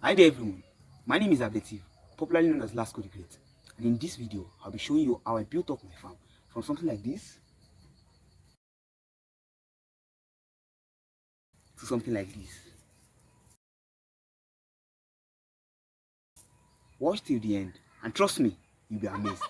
Hi there everyone, my name is Ablative, popularly known as Lasco the Great, and in this video I'll be showing you how I built up my farm from something like this to something like this. Watch till the end and trust me, you'll be amazed.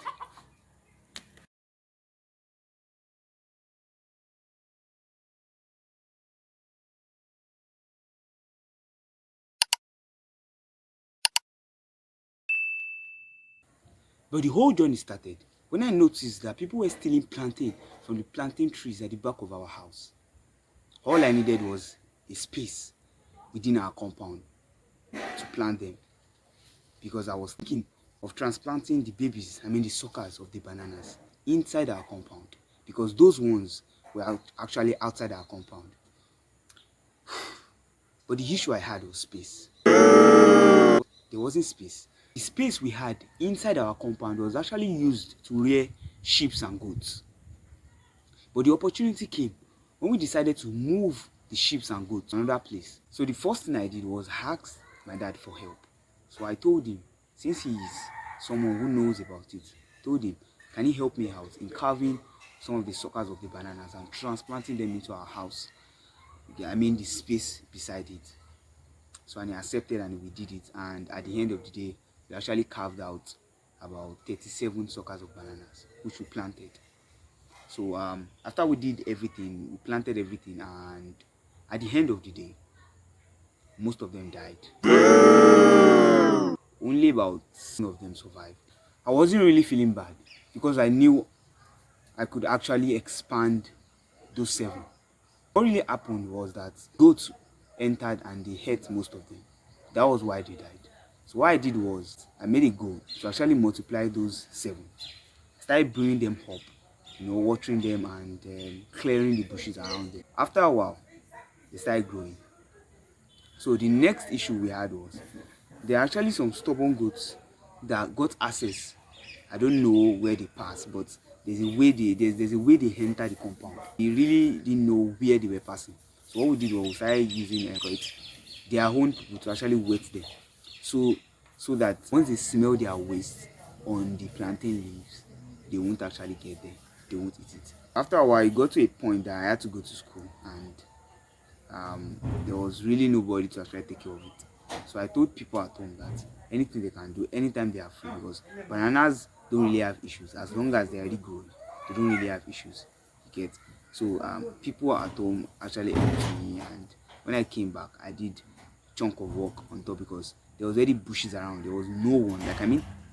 But the whole journey started when I noticed that people were stealing plantain from the plantain trees at the back of our house. All I needed was a space within our compound to plant them, because I was thinking of transplanting the babies, the suckers of the bananas inside our compound, because those ones were actually outside our compound. But the issue I had was space. There wasn't space. The space we had inside our compound was actually used to rear sheep and goats. But the opportunity came when we decided to move the sheep and goats to another place. So the first thing I did was ask my dad for help. So I told him, since he is someone who knows about it, told him, can he help me out in carving some of the suckers of the bananas and transplanting them into our house? The space beside it. So and he accepted and we did it, and at the end of the day we actually carved out about 37 suckers of bananas which we planted. So after we did everything, we planted everything, and at the end of the day most of them died. Only about 7 of them survived. I wasn't really feeling bad because I knew I could actually expand those 7. What really happened was that goats entered and they ate most of them. That was why they died. So what I did was I made a goal to actually multiply those 7. I started bringing them up, watering them and clearing the bushes around them. After a while, they started growing. So the next issue we had was there are actually some stubborn goats that got access. I don't know where they pass, but there's a way they enter the compound. They really didn't know where they were passing. So what we did was we started using their own people to actually wet them. So that once they smell their waste on the plantain leaves, they won't actually get there. They won't eat it. After a while, it got to a point that I had to go to school, and there was really nobody to actually take care of it. So I told people at home that anything they can do anytime they are free, because bananas don't really have issues as long as they are already grown. They don't really have issues. You get? So people at home actually helped me, and when I came back, I did chunk of work on top because there was already bushes around. There was no one,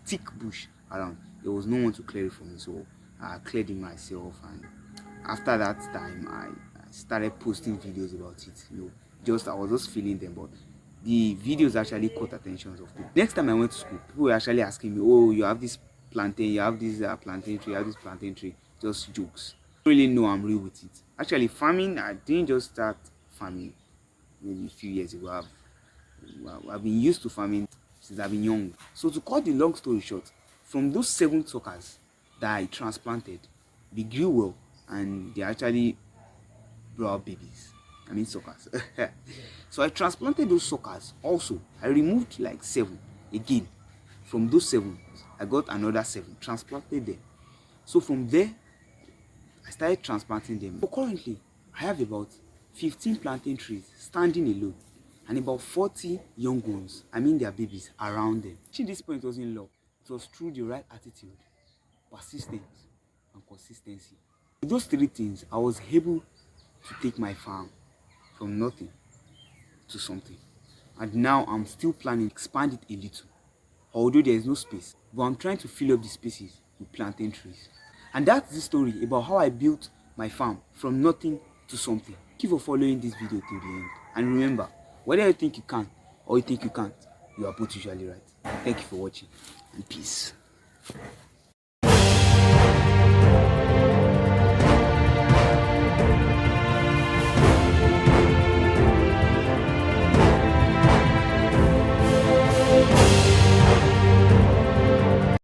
thick bush around. There was no one to clear it for me, so I cleared it myself. And after that time, I started posting videos about it. I was just feeling them, but the videos actually caught attention of people. Next time I went to school, people were actually asking me, "Oh, you have this plantain, you have this plantain tree, you have this plantain tree." Just jokes. I don't really know I'm real with it. Actually, farming, I didn't just start farming maybe a few years ago. I've been used to farming since I've been young. So to cut the long story short, from those 7 suckers that I transplanted, they grew well and they actually brought out babies. Suckers. So I transplanted those suckers also. I removed like 7 again. From those 7, I got another 7, transplanted them. So from there, I started transplanting them. So currently, I have about 15 plantain trees standing alone and about 40 young ones, their babies, around them. Reaching this point wasn't luck. It was through the right attitude, persistence, and consistency. With those 3 things, I was able to take my farm from nothing to something. And now I'm still planning to expand it a little. Although there is no space, but I'm trying to fill up the spaces with plantain trees. And that's the story about how I built my farm from nothing to something. Thank you for following this video till the end. And remember, whether you think you can or you think you can't, you are both usually right. Thank you for watching, and peace.